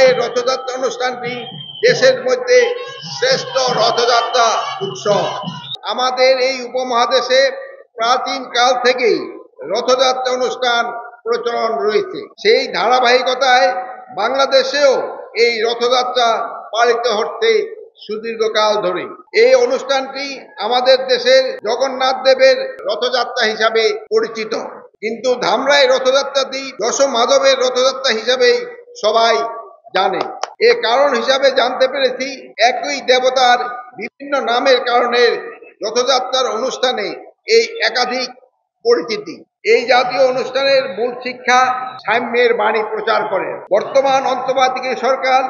ধামরাইয়ের রথযাত্রা অনুষ্ঠানটি দেশের মধ্যে শ্রেষ্ঠ রথযাত্রা উৎসব। আমাদের এই উপমহাদেশে প্রাচীন কাল থেকেই রথযাত্রা অনুষ্ঠান প্রচলন রয়েছে। সেই ধারাবাহিকতায় বাংলাদেশেও এই রথযাত্রা পালিত হচ্ছে সুদীর্ঘকাল ধরে। এই অনুষ্ঠানটি আমাদের দেশের জগন্নাথ দেবের রথযাত্রা হিসাবে পরিচিত, কিন্তু ধামরাই রথযাত্রাটি দশ মাধবের রথযাত্রা হিসাবে সবাই জানে। এ কারণ হিসাবে জানতে পেরেছি, একই দেবতার বিভিন্ন নামের কারণে রথযাত্রার অনুষ্ঠানে এই একাধিক পরিচিতি। এই জাতীয় অনুষ্ঠানের মূল শিক্ষা সাম্যের বাণী প্রচার করে। বর্তমান অন্তর্বর্তী সরকার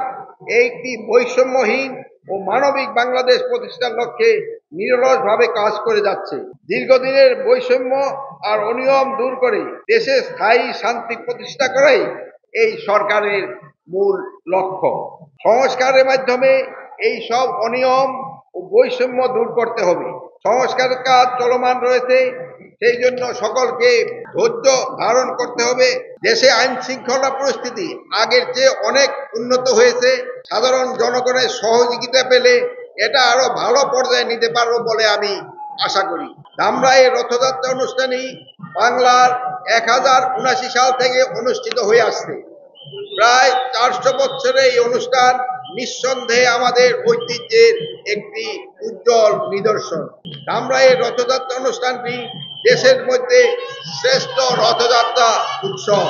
একটি বৈষম্যহীন ও মানবিক বাংলাদেশ প্রতিষ্ঠার লক্ষ্যে নিরলসভাবে কাজ করে যাচ্ছে। দীর্ঘদিনের বৈষম্য আর অনিয়ম দূর করে দেশে স্থায়ী শান্তি প্রতিষ্ঠা করাই এই সরকারের মূল লক্ষ্য। সংস্কারের মাধ্যমে এই সব অনিয়ম ও বৈষম্য দূর করতে হবে। সংস্কারের কাজ চলমান রয়েছে, সেই জন্য সকলকে ধৈর্য ধারণ করতে হবে। দেশে আইন শৃঙ্খলা পরিস্থিতি আগের চেয়ে অনেক উন্নত হয়েছে। সাধারণ জনগণের সহযোগিতা পেলে এটা আরো ভালো পর্যায়ে নিতে পারবো বলে আমি আশা করি। ধামরাইয়ের রথযাত্রা অনুষ্ঠানই বাংলার 1079 সাল থেকে অনুষ্ঠিত হয়ে আসছে। প্রায় 400 বছরে এই অনুষ্ঠান নিঃসন্দেহে আমাদের ঐতিহ্যের একটি উজ্জ্বল নিদর্শন। ধামরাইয়ের রথযাত্রা অনুষ্ঠানটি দেশের মধ্যে শ্রেষ্ঠ রথযাত্রা উৎসব।